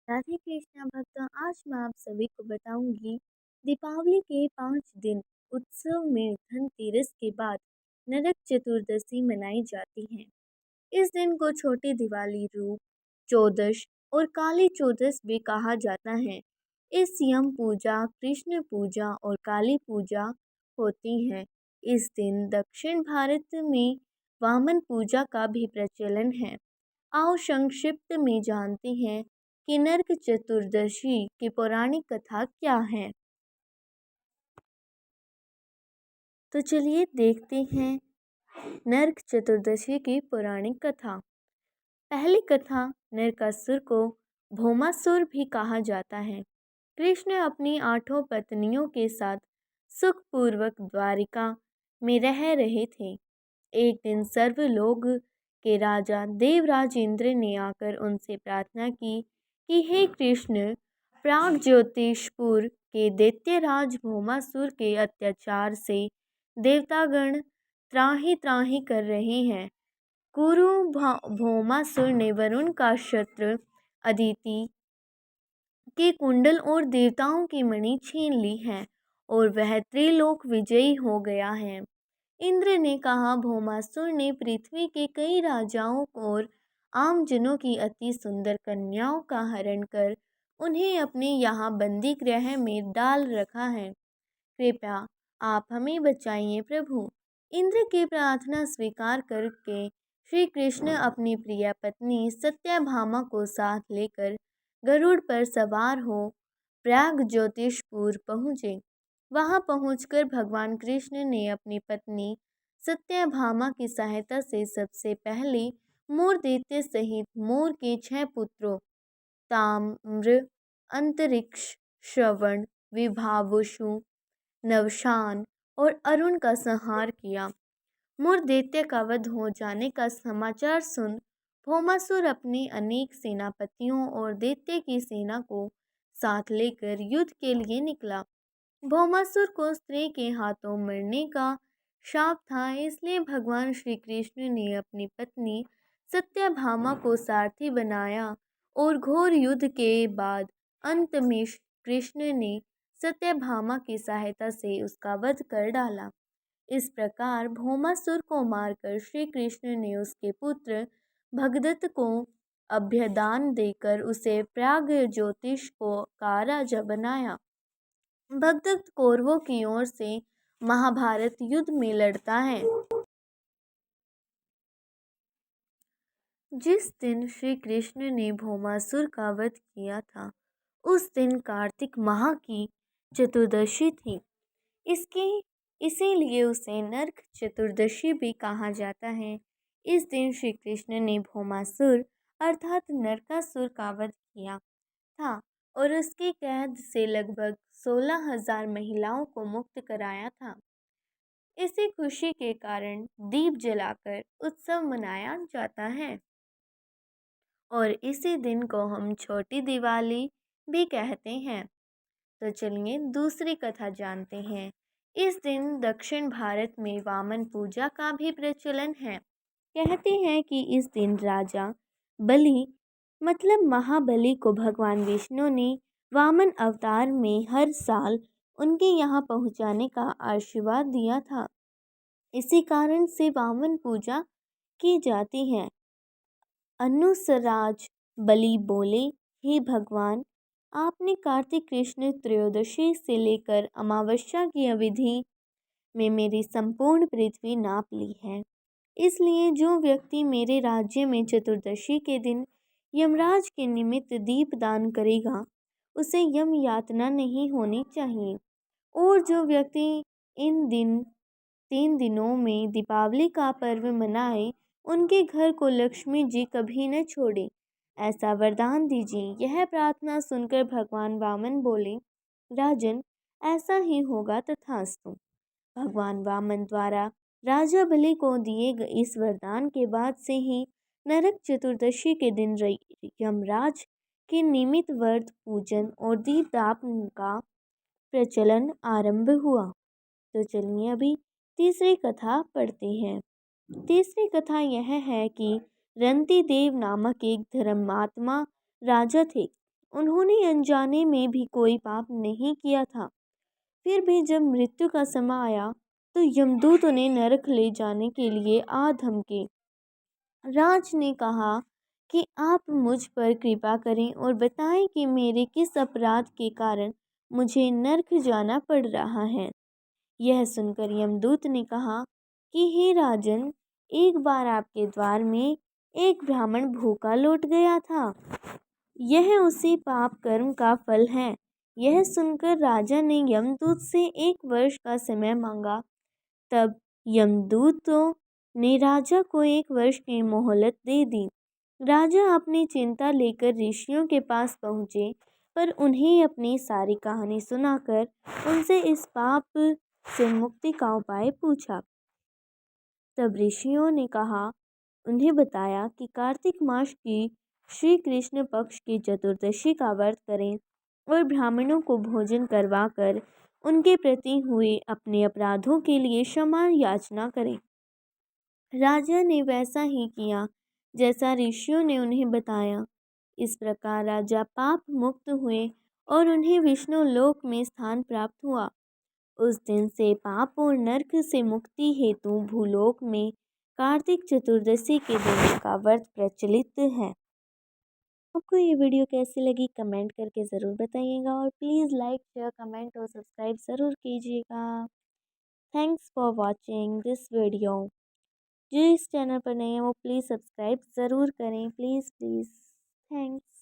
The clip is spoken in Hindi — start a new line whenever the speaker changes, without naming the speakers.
राधे कृष्णा भक्तों, आज मैं आप सभी को बताऊंगी दीपावली के 5 दिन उत्सव में धनतेरस के बाद नरक चतुर्दशी मनाई जाती है। इस दिन को छोटी दिवाली, रूप चौदस और काली चौदस भी कहा जाता है। इस यम पूजा, कृष्ण पूजा और काली पूजा होती है। इस दिन दक्षिण भारत में वामन पूजा का भी प्रचलन है। आओ संक्षिप्त में जानते हैं कि नरक चतुर्दशी की पौराणिक कथा क्या है। तो चलिए देखते हैं नरक चतुर्दशी की पौराणिक कथा। पहली कथा, नरकासुर को भौमासुर भी कहा जाता है। कृष्ण अपनी 8 पत्नियों के साथ सुखपूर्वक द्वारिका में रह रहे थे। एक दिन सर्वलोक के राजा देवराज इंद्र ने आकर उनसे प्रार्थना की कि हे कृष्ण, प्राग ज्योतिषपुर के दैत्यराज भौमासुर के अत्याचार से देवतागण त्राहि त्राहि कर रहे हैं। कुरु भौमासुर ने वरुण का शस्त्र अदिति के कुंडल और देवताओं की मणि छीन ली है और वह त्रिलोक विजयी हो गया है। इंद्र ने कहा, भौमासुर ने पृथ्वी के कई राजाओं और आम जनों की अति सुंदर कन्याओं का हरण कर उन्हें अपने यहाँ बंदी गृह में डाल रखा है। कृपया आप हमें बचाइए प्रभु। इंद्र की प्रार्थना स्वीकार करके श्री कृष्ण अपनी प्रिय पत्नी सत्यभामा को साथ लेकर गरुड़ पर सवार हो प्रयाग ज्योतिषपुर पहुँचे। वहां पहुंचकर भगवान कृष्ण ने अपनी पत्नी सत्यभामा की सहायता से सबसे पहले मोर दैत्य सहित मोर के 6 पुत्रों ताम्र, अंतरिक्ष, श्रवण, विभावसु, नवशान और अरुण का संहार किया। मोर दैत्य का वध हो जाने का समाचार सुन भौमासुर अपने अनेक सेनापतियों और दैत्य की सेना को साथ लेकर युद्ध के लिए निकला। भौमासुर को स्त्री के हाथों मरने का शाप था, इसलिए भगवान श्री कृष्ण ने अपनी पत्नी सत्यभामा को सारथी बनाया और घोर युद्ध के बाद अंत में कृष्ण ने सत्यभामा की सहायता से उसका वध कर डाला। इस प्रकार भौमासुर को मारकर श्री कृष्ण ने उसके पुत्र भगदत्त को अभ्यदान देकर उसे प्राग ज्योतिष को का राजा बनाया। भगदत्त कौरवों की ओर से महाभारत युद्ध में लड़ता है। जिस दिन श्री कृष्ण ने भौमासुर का वध किया था, उस दिन कार्तिक माह की चतुर्दशी थी। इसके इसीलिए उसे नरक चतुर्दशी भी कहा जाता है। इस दिन श्री कृष्ण ने भौमासुर अर्थात नरकासुर का वध किया था और उसकी कैद से लगभग 16,000 महिलाओं को मुक्त कराया था। इसी खुशी के कारण दीप जलाकर उत्सव मनाया जाता है और इसी दिन को हम छोटी दिवाली भी कहते हैं। तो चलिए दूसरी कथा जानते हैं। इस दिन दक्षिण भारत में वामन पूजा का भी प्रचलन है। कहते हैं कि इस दिन राजा बलि मतलब महाबली को भगवान विष्णु ने वामन अवतार में हर साल उनके यहाँ पहुँचाने का आशीर्वाद दिया था। इसी कारण से वामन पूजा की जाती है। अनुसराज बलि बोले, हे भगवान, आपने कार्तिक कृष्ण त्रयोदशी से लेकर अमावस्या की अवधि में मेरी संपूर्ण पृथ्वी नाप ली है। इसलिए जो व्यक्ति मेरे राज्य में चतुर्दशी के दिन यमराज के निमित्त दीप दान करेगा, उसे यम यातना नहीं होनी चाहिए। और जो व्यक्ति इन 3 दिनों में दीपावली का पर्व मनाए, उनके घर को लक्ष्मी जी कभी न छोड़े, ऐसा वरदान दीजिए। यह प्रार्थना सुनकर भगवान वामन बोले, राजन, ऐसा ही होगा तथास्तु। भगवान वामन द्वारा राजा बलि को दिए गए इस वरदान के बाद से ही नरक चतुर्दशी के दिन यमराज के निमित्त व्रत पूजन और दीपदान का प्रचलन आरंभ हुआ। तो चलिए अभी तीसरी कथा पढ़ते हैं। तीसरी कथा यह है कि रंती देव नामक एक धर्मात्मा राजा थे। उन्होंने अनजाने में भी कोई पाप नहीं किया था। फिर भी जब मृत्यु का समय आया तो यमदूत उन्हें नरक ले जाने के लिए आ धमके। राज ने कहा कि आप मुझ पर कृपा करें और बताएं कि मेरे किस अपराध के कारण मुझे नरक जाना पड़ रहा है। यह सुनकर यमदूत ने कहा कि हे राजन, एक बार आपके द्वार में एक ब्राह्मण भूखा लौट गया था। यह उसी पाप कर्म का फल है। यह सुनकर राजा ने यमदूत से 1 वर्ष का समय मांगा। तब यमदूतों ने राजा को 1 वर्ष की मोहलत दे दी। राजा अपनी चिंता लेकर ऋषियों के पास पहुँचे, पर उन्हें अपनी सारी कहानी सुनाकर उनसे इस पाप से मुक्ति का उपाय पूछा। तब ऋषियों ने उन्हें बताया कि कार्तिक मास की श्री कृष्ण पक्ष की चतुर्दशी का व्रत करें और ब्राह्मणों को भोजन करवाकर उनके प्रति हुए अपने अपराधों के लिए क्षमा याचना करें। राजा ने वैसा ही किया जैसा ऋषियों ने उन्हें बताया। इस प्रकार राजा पाप मुक्त हुए और उन्हें विष्णु लोक में स्थान प्राप्त हुआ। उस दिन से पाप और नरक से मुक्ति हेतु भूलोक में कार्तिक चतुर्दशी के दिन का व्रत प्रचलित है। आपको ये वीडियो कैसी लगी कमेंट करके ज़रूर बताइएगा और प्लीज़ लाइक शेयर कमेंट और सब्सक्राइब ज़रूर कीजिएगा। Thanks for watching this video. जो इस चैनल पर नए हैं वो प्लीज़ सब्सक्राइब ज़रूर करें, प्लीज़ प्लीज़। थैंक्स।